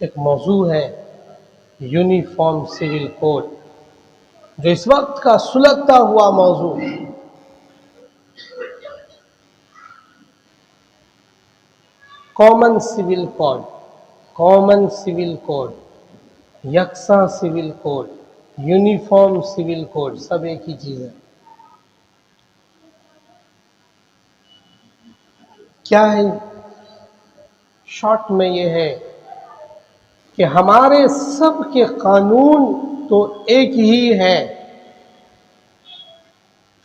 एक मौजू है यूनिफॉर्म सिविल कोड, जो इस वक्त का सुलगता हुआ मौजू। Common civil code, common civil code, यकसा civil code, uniform civil code, सब एक ही चीज है। क्या है? शॉर्ट में यह है कि हमारे सब के कानून तो एक ही है,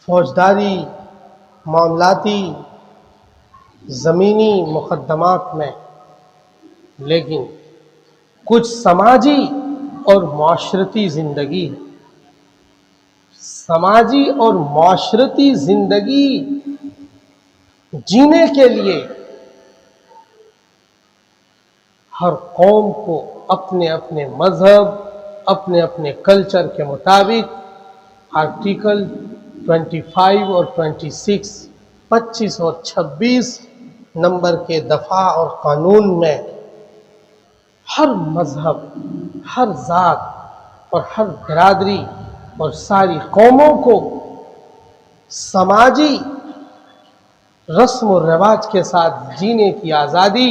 फौजदारी, मामलाती, ज़मीनी मुकदमात में, लेकिन कुछ समाजी और माशरती ज़िंदगी है। समाजी और माशरती ज़िंदगी जीने के लिए हर कौम को अपने अपने मजहब, अपने अपने कल्चर के मुताबिक आर्टिकल 25 और 26, 25 और 26 नंबर के दफा और कानून में हर मजहब, हर जात और हर बिरादरी और सारी कौमों को समाजी रस्म और रिवाज के साथ जीने की आज़ादी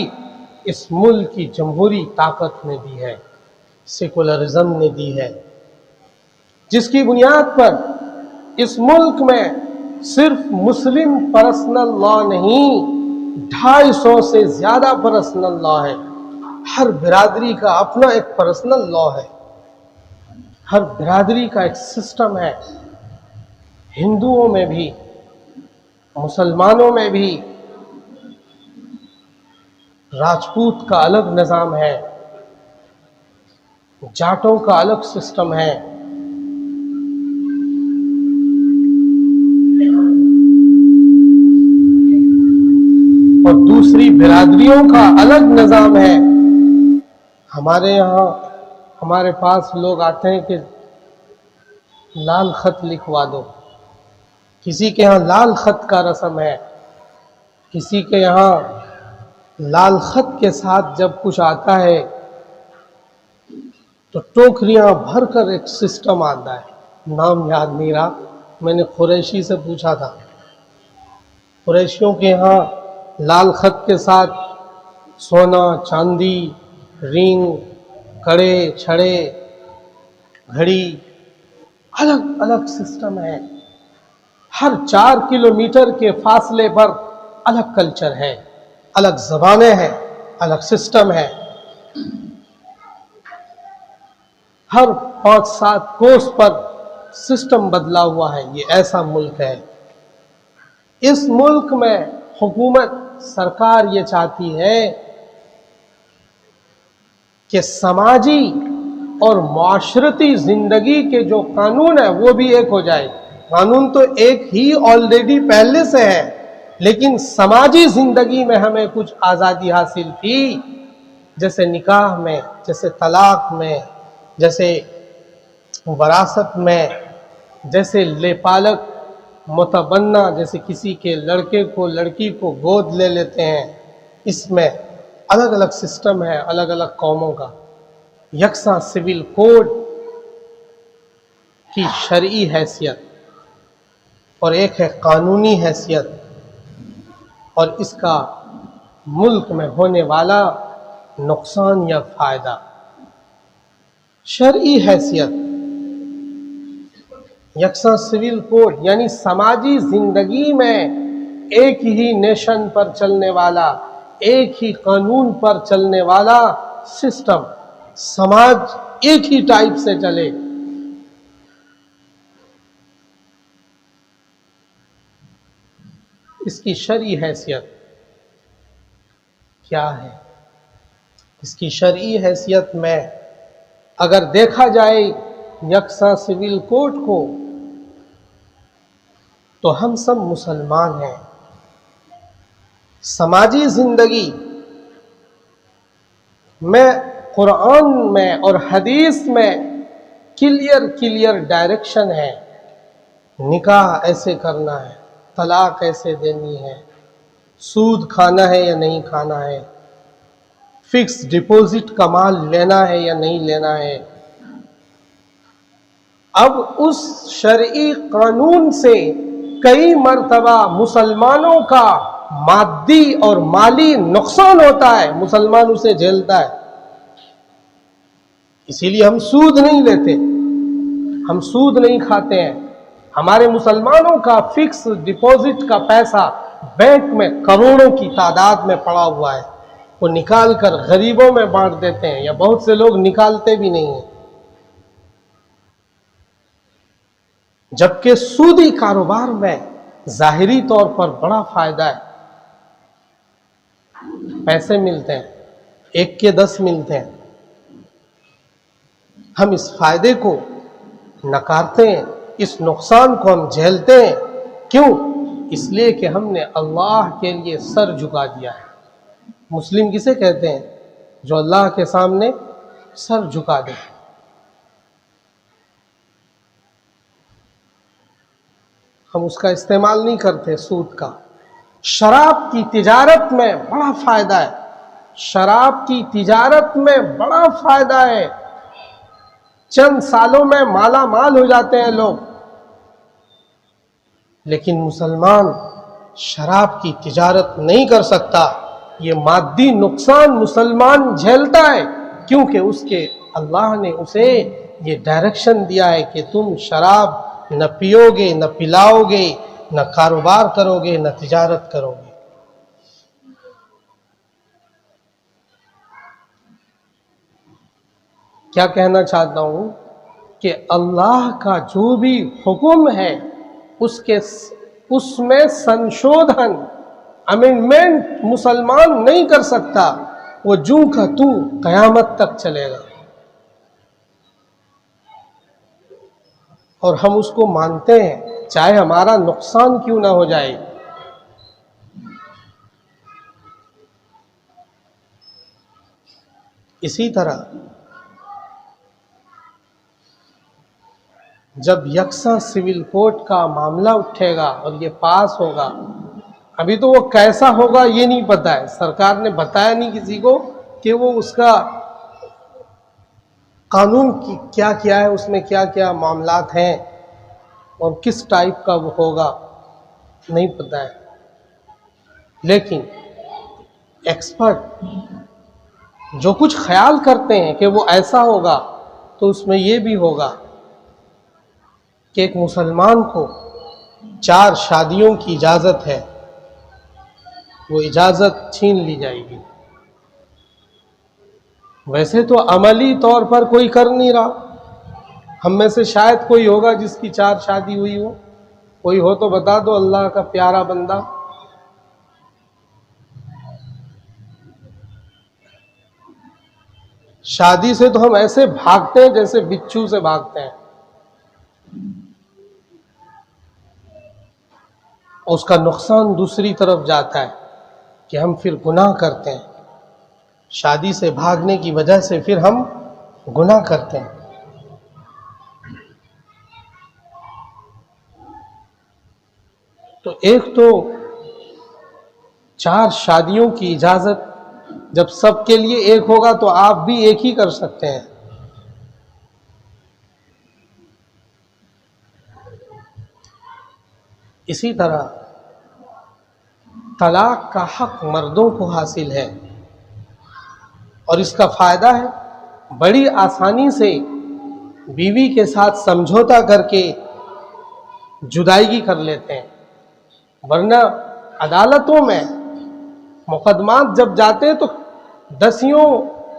इस मुल्क की जमहूरी ताकत ने दी है, सेकुलरिज्म ने दी है, जिसकी बुनियाद पर इस मुल्क में सिर्फ मुस्लिम पर्सनल लॉ नहीं, 250 से ज्यादा पर्सनल लॉ है। हर बिरादरी का अपना एक पर्सनल लॉ है, हर बिरादरी का एक सिस्टम है। हिंदुओं में भी, मुसलमानों में भी राजपूत का अलग निज़ाम है, जाटों का अलग सिस्टम है, और दूसरी बिरादरियों का अलग निज़ाम है। हमारे यहाँ, हमारे पास लोग आते हैं कि लाल खत लिखवा दो। किसी के यहाँ लाल खत का रस्म है, किसी के यहाँ लाल खत के साथ जब कुछ आता है तो टोकरियां भरकर एक सिस्टम आता है, नाम याद नहीं रहा। मैंने कुरैशी से पूछा था, कुरैशियों के यहाँ लाल खत के साथ सोना, चांदी, रिंग, कड़े, छड़े, घड़ी, अलग अलग सिस्टम है। हर 4 किलोमीटर के फासले पर अलग कल्चर है, अलग ज़बानें हैं, अलग सिस्टम है। हर 5-7 कोस पर सिस्टम बदला हुआ है। ये ऐसा मुल्क है। इस मुल्क में हुकूमत, सरकार ये चाहती है कि समाजी और माशरती जिंदगी के जो कानून है वो भी एक हो जाए। कानून तो एक ही ऑलरेडी पहले से है, लेकिन समाजी जिंदगी में हमें कुछ आज़ादी हासिल थी, जैसे निकाह में, जैसे तलाक में, जैसे वरासत में, जैसे लेपालक मुतबन्ना, जैसे किसी के लड़के को लड़की को गोद ले लेते हैं। इसमें अलग अलग सिस्टम है, अलग अलग कौमों का। यकसा सिविल कोड की शरई हैसियत और एक है कानूनी हैसियत, और इसका मुल्क में होने वाला नुकसान या फायदा। शरई हैसियत, यकसा सिविल कोड यानी समाजी जिंदगी में एक ही नेशन पर चलने वाला, एक ही कानून पर चलने वाला सिस्टम, समाज एक ही टाइप से चले। इसकी शरई हैसियत क्या है? इसकी शरई हैसियत में अगर देखा जाए यकसा सिविल कोड को, तो हम सब मुसलमान हैं। समाजी जिंदगी में कुरान में और हदीस में क्लियर डायरेक्शन है। निकाह ऐसे करना है, तलाक ऐसे देनी है, सूद खाना है या नहीं खाना है, फिक्स डिपॉजिट का माल लेना है या नहीं लेना है। अब उस शरई कानून से कई मर्तबा मुसलमानों का मादी और माली नुकसान होता है, मुसलमान उसे झेलता है। इसीलिए हम सूद नहीं लेते, हम सूद नहीं खाते हैं। हमारे मुसलमानों का फिक्स डिपॉजिट का पैसा बैंक में करोड़ों की तादाद में पड़ा हुआ है, वो निकाल कर गरीबों में बांट देते हैं, या बहुत से लोग निकालते भी नहीं हैं। जबकि सूदी कारोबार में जाहिरी तौर पर बड़ा फायदा है, पैसे मिलते हैं, 1 के 10 मिलते हैं। हम इस फायदे को नकारते हैं, इस नुकसान को हम झेलते हैं। क्यों? इसलिए कि हमने अल्लाह के लिए सर झुका दिया है। मुस्लिम किसे कहते हैं? जो अल्लाह के सामने सर झुका दे। हम उसका इस्तेमाल नहीं करते सूद का। शराब की तिजारत में बड़ा फायदा है, शराब की तिजारत में बड़ा फायदा है। चंद सालों में माला माल हो जाते हैं लोग। लेकिन मुसलमान शराब की तिजारत नहीं कर सकता। ये मादी नुकसान मुसलमान झेलता है, क्योंकि उसके अल्लाह ने उसे ये डायरेक्शन दिया है कि तुम शराब न पियोगे, न पिलाओगे, न कारोबार करोगे, न तिजारत करोगे। क्या कहना चाहता हूं कि अल्लाह का जो भी हुक्म है उसमें संशोधन, अमेंडमेंट मुसलमान नहीं कर सकता। वो जूं का तू कयामत तक चलेगा, और हम उसको मानते हैं चाहे हमारा नुकसान क्यों ना हो जाए। इसी तरह जब यकसा सिविल कोर्ट का मामला उठेगा और ये पास होगा, अभी तो वो कैसा होगा ये नहीं पता है, सरकार ने बताया नहीं किसी को कि वो उसका कानून की क्या क्या है, उसमें क्या क्या मामलात हैं और किस टाइप का वो होगा, नहीं पता है। लेकिन एक्सपर्ट जो कुछ ख्याल करते हैं कि वो ऐसा होगा, तो उसमें ये भी होगा कि एक मुसलमान को 4 शादियों की इजाज़त है, वो इजाज़त छीन ली जाएगी। वैसे तो अमली तौर पर कोई कर नहीं रहा। हम में से शायद कोई होगा जिसकी 4 शादी हुई हो, कोई हो तो बता दो, अल्लाह का प्यारा बंदा। शादी से तो हम ऐसे भागते हैं जैसे बिच्छू से भागते हैं। उसका नुकसान दूसरी तरफ जाता है कि हम फिर गुनाह करते हैं। शादी से भागने की वजह से फिर हम गुनाह करते हैं। तो एक तो 4 शादियों की इजाजत जब सबके लिए एक होगा तो आप भी एक ही कर सकते हैं। इसी तरह तलाक का हक मर्दों को हासिल है, और इसका फायदा है बड़ी आसानी से बीवी के साथ समझौता करके जुदाई कर लेते हैं। वरना अदालतों में मुकदमात जब जाते हैं तो 10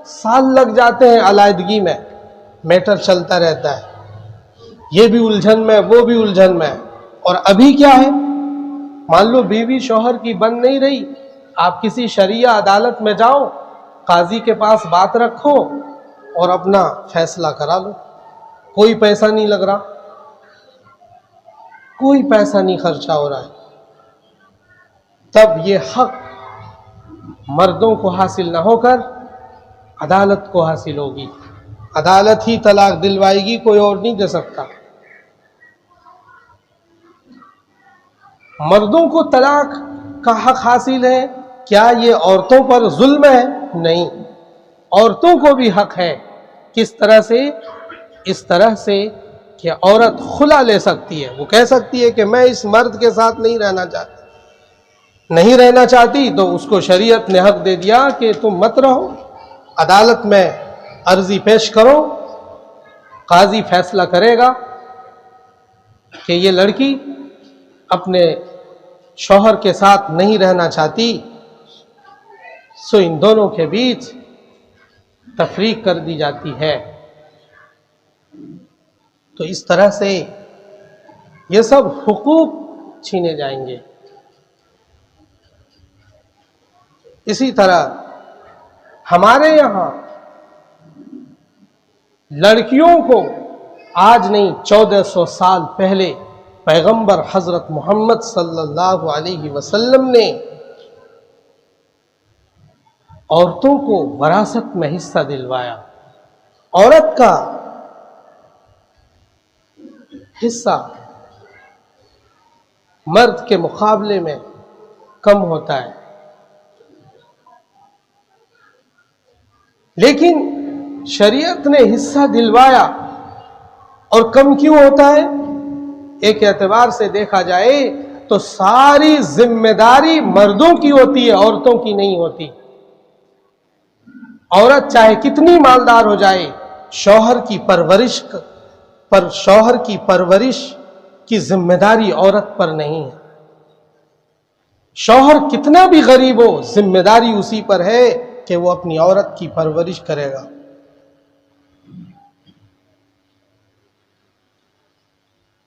साल लग जाते हैं अलायदगी में, मैटर चलता रहता है, ये भी उलझन में वो भी उलझन में। और अभी क्या है, मान लो बीवी शौहर की बन नहीं रही, आप किसी शरिया अदालत में जाओ, काजी के पास बात रखो और अपना फैसला करा लो। कोई पैसा नहीं लग रहा, कोई पैसा नहीं खर्चा हो रहा है। तब ये हक मर्दों को हासिल ना होकर अदालत को हासिल होगी। अदालत ही तलाक दिलवाएगी, कोई और नहीं दे सकता। मर्दों को तलाक का हक हासिल है, क्या ये औरतों पर जुल्म है? नहीं, औरतों को भी हक है। किस तरह से? इस तरह से कि औरत खुला ले सकती है, वो कह सकती है कि मैं इस मर्द के साथ नहीं रहना चाहती। नहीं रहना चाहती तो उसको शरीयत ने हक दे दिया कि तुम मत रहो, अदालत में अर्जी पेश करो, काजी फैसला करेगा कि ये लड़की अपने शौहर के साथ नहीं रहना चाहती, सो इन दोनों के बीच तफरीक कर दी जाती है। तो इस तरह से ये सब हुकूक छीने जाएंगे। इसी तरह हमारे यहां लड़कियों को आज नहीं 1400 साल पहले पैगंबर हजरत मोहम्मद सल्लल्लाहु अलैहि वसल्लम ने औरतों को वरासत में हिस्सा दिलवाया। औरत का हिस्सा मर्द के मुकाबले में कम होता है, लेकिन शरीयत ने हिस्सा दिलवाया। और कम क्यों होता है? एक एतबार से देखा जाए तो सारी जिम्मेदारी मर्दों की होती है, औरतों की नहीं होती। औरत चाहे कितनी मालदार हो जाए, शौहर की परवरिश की जिम्मेदारी औरत पर नहीं है। शौहर कितना भी गरीब हो, जिम्मेदारी उसी पर है कि वो अपनी औरत की परवरिश करेगा।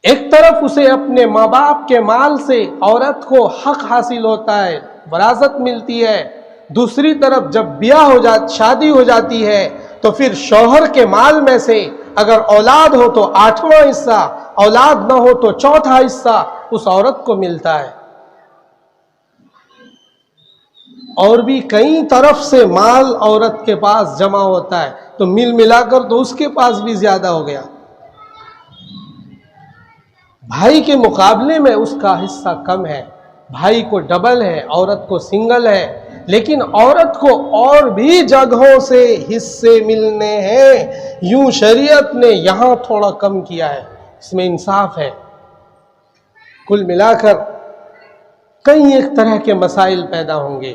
एक तरफ उसे अपने माँ बाप के माल से औरत को हक हासिल होता है, वरासत मिलती है। दूसरी तरफ जब शादी हो जाती है तो फिर शौहर के माल में से अगर औलाद हो तो 8वां हिस्सा, औलाद ना हो तो 4था हिस्सा उस औरत को मिलता है। और भी कई तरफ से माल औरत के पास जमा होता है, तो मिल मिलाकर तो उसके पास भी ज्यादा हो गया। भाई के मुकाबले में उसका हिस्सा कम है, भाई को डबल है, औरत को सिंगल है। लेकिन औरत को और भी जगहों से हिस्से मिलने हैं। यूं शरीयत ने यहां थोड़ा कम किया है, इसमें इंसाफ है। कुल मिलाकर कई एक तरह के मसाइल पैदा होंगे।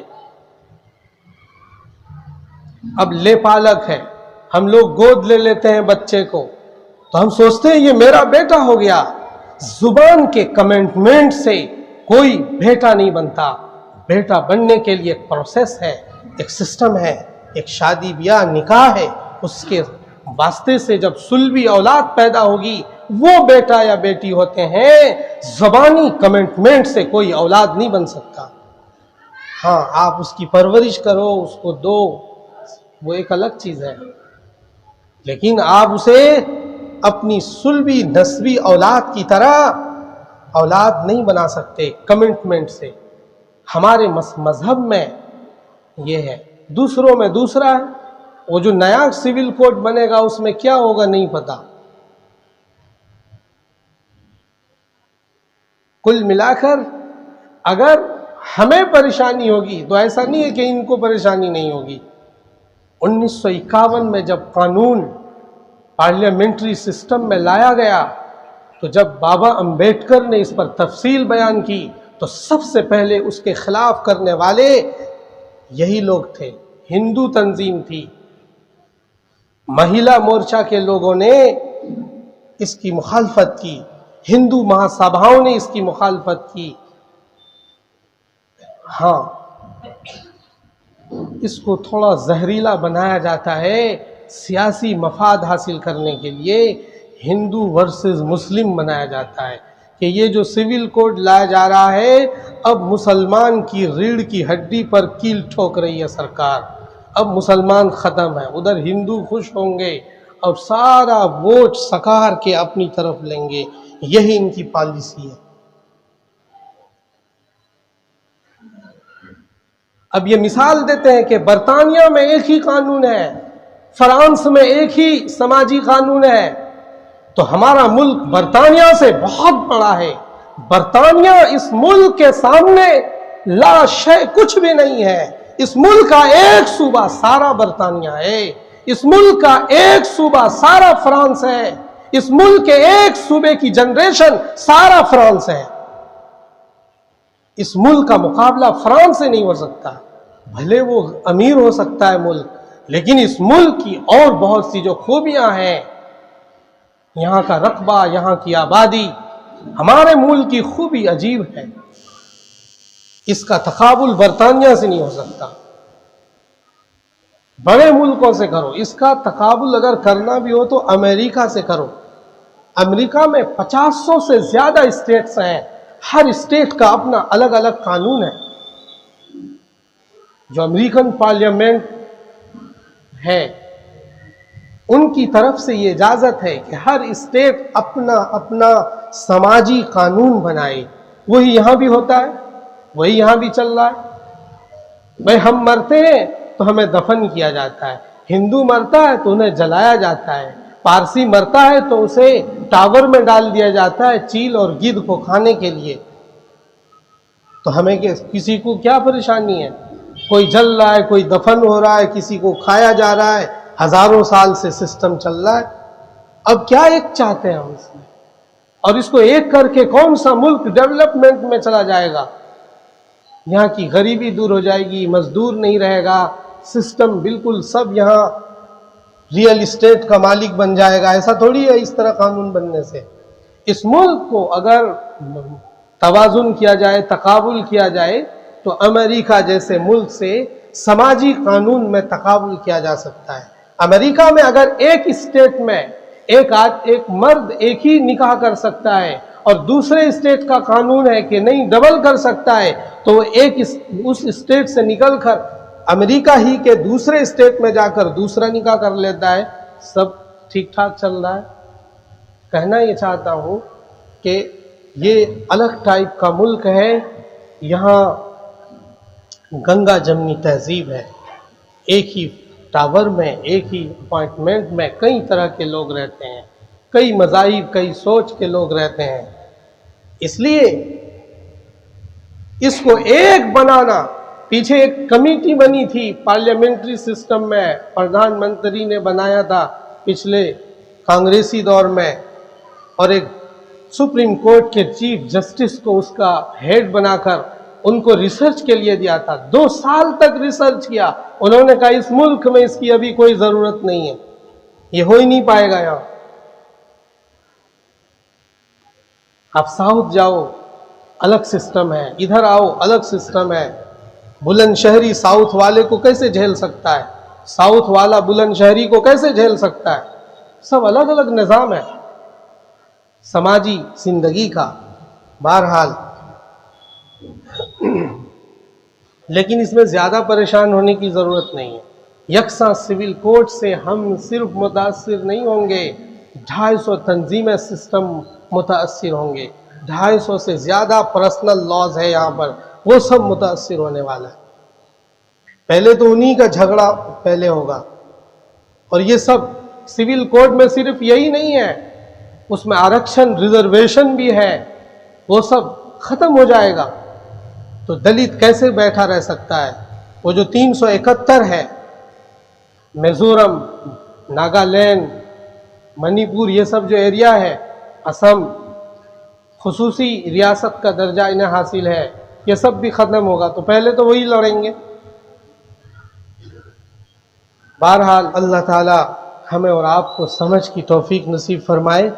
अब ले पालक है, हम लोग गोद ले लेते हैं बच्चे को, तो हम सोचते हैं ये मेरा बेटा हो गया। जुबान के कमिटमेंट से कोई बेटा नहीं बनता। बेटा बनने के लिए एक प्रोसेस है, एक सिस्टम है, एक शादी ब्याह निकाह है। उसके वास्ते से जब सुलभी औलाद पैदा होगी वो बेटा या बेटी होते हैं। ज़बानी कमिटमेंट से कोई औलाद नहीं बन सकता। हाँ, आप उसकी परवरिश करो, उसको दो, वो एक अलग चीज है। लेकिन आप उसे अपनी सुलभी नस्बी औलाद की तरह औलाद नहीं बना सकते कमिटमेंट से। हमारे मजहब में ये है, दूसरों में दूसरा है। वो जो नया सिविल कोड बनेगा उसमें क्या होगा नहीं पता। कुल मिलाकर अगर हमें परेशानी होगी तो ऐसा नहीं है कि इनको परेशानी नहीं होगी। 1951 में जब कानून पार्लियामेंट्री सिस्टम में लाया गया तो जब बाबा अंबेडकर ने इस पर तफसील बयान की तो सबसे पहले उसके खिलाफ करने वाले यही लोग थे। हिंदू तंजीम थी, महिला मोर्चा के लोगों ने इसकी मुखालफत की, हिंदू महासभाओं ने इसकी मुखालफत की। हाँ, इसको थोड़ा जहरीला बनाया जाता है सियासी मफाद हासिल करने के लिए। हिंदू वर्सेस मुस्लिम बनाया जाता है कि ये जो सिविल कोड लाया जा रहा है अब मुसलमान की रीढ़ की हड्डी पर कील ठोक रही है सरकार। अब मुसलमान ख़त्म है, उधर हिंदू खुश होंगे और सारा वोट सकार के अपनी तरफ लेंगे। यही इनकी पॉलिसी है। अब ये मिसाल देते हैं कि बरतानिया में एक ही कानून है, फ्रांस में एक ही समाजी कानून है, तो हमारा मुल्क बरतानिया से बहुत बड़ा है। बरतानिया इस मुल्क के सामने ला शय कुछ भी नहीं है। इस मुल्क का एक सूबा सारा बरतानिया है, इस मुल्क का एक सूबा सारा फ्रांस है, इस मुल्क के एक सूबे की जनरेशन सारा फ्रांस है। इस मुल्क का मुकाबला फ्रांस से नहीं हो सकता। भले वो अमीर हो सकता है मुल्क, लेकिन इस मुल्क की और बहुत सी जो खूबियां हैं, यहां का रकबा, यहां की आबादी, हमारे मुल्क की खूबी अजीब है। इसका तकाबुल बरतानिया से नहीं हो सकता। बड़े मुल्कों से करो, इसका तकाबुल अगर करना भी हो तो अमेरिका से करो। अमेरिका में 500 से ज्यादा स्टेट्स हैं, हर स्टेट का अपना अलग अलग कानून है। जो अमेरिकन पार्लियामेंट है, उनकी तरफ से ये इजाजत है कि हर स्टेट अपना अपना समाजी कानून बनाए। वही यहां भी होता है, वही यहां भी चल रहा है। भाई हम मरते हैं तो हमें दफन किया जाता है, हिंदू मरता है तो उन्हें जलाया जाता है, पारसी मरता है तो उसे टावर में डाल दिया जाता है चील और गिद्ध को खाने के लिए। तो हमें किसी को क्या परेशानी है? कोई जल रहा है, कोई दफन हो रहा है, किसी को खाया जा रहा है, हजारों साल से सिस्टम चल रहा है। अब क्या एक चाहते हैं हम इसमें? और इसको एक करके कौन सा मुल्क डेवलपमेंट में चला जाएगा? यहाँ की गरीबी दूर हो जाएगी, मजदूर नहीं रहेगा, सिस्टम बिल्कुल सब यहाँ रियल इस्टेट का मालिक बन जाएगा। ऐसा थोड़ी है इस तरह कानून बनने से। इस मुल्क को अगर तवाजुन किया जाए, तकाबुल किया जाए, तो अमेरिका जैसे मुल्क से समाजी कानून में तकाबुल किया जा सकता है। अमेरिका में अगर एक स्टेट में एक मर्द एक ही निकाह कर सकता है और दूसरे स्टेट का कानून है कि नहीं डबल कर सकता है, तो उस स्टेट से निकलकर अमेरिका ही के दूसरे स्टेट में जाकर दूसरा निकाह कर लेता है। सब ठीक ठाक चल रहा है। कहना ये चाहता हूं कि ये अलग टाइप का मुल्क है। यहाँ गंगा जमनी तहजीब है। एक ही टावर में, एक ही अपार्टमेंट में कई तरह के लोग रहते हैं, कई मज़ाहिब, कई सोच के लोग रहते हैं। इसलिए इसको एक बनाना, पीछे एक कमेटी बनी थी पार्लियामेंट्री सिस्टम में, प्रधानमंत्री ने बनाया था पिछले कांग्रेसी दौर में, और एक सुप्रीम कोर्ट के चीफ जस्टिस को उसका हेड बनाकर उनको रिसर्च के लिए दिया था। 2 साल तक रिसर्च किया। उन्होंने कहा इस मुल्क में इसकी अभी कोई जरूरत नहीं है, ये हो ही नहीं पाएगा। यहां आप साउथ जाओ, अलग सिस्टम है, इधर आओ अलग सिस्टम है। बुलंदशहरी साउथ वाले को कैसे झेल सकता है? साउथ वाला बुलंदशहरी को कैसे झेल सकता है? सब अलग अलग निजाम है समाजी जिंदगी का। बहरहाल, लेकिन इसमें ज्यादा परेशान होने की जरूरत नहीं है। यकसा सिविल कोड से हम सिर्फ मुतासिर नहीं होंगे, 250 तंजीमें सिस्टम मुतासिर होंगे। 250 से ज्यादा पर्सनल लॉज है यहाँ पर, वो सब मुतासिर होने वाला है। पहले तो उन्हीं का झगड़ा पहले होगा। और ये सब सिविल कोड में सिर्फ यही नहीं है, उसमें आरक्षण, रिजर्वेशन भी है, वो सब खत्म हो जाएगा। तो दलित कैसे बैठा रह सकता है? वो जो 371 है, मिजोरम, नागालैंड, मणिपुर, ये सब जो एरिया है, असम, खुसूसी रियासत का दर्जा इन्हें हासिल है, ये सब भी खत्म होगा। तो पहले तो वही लड़ेंगे। बहरहाल, अल्लाह ताला हमें और आपको समझ की तौफीक नसीब फरमाए।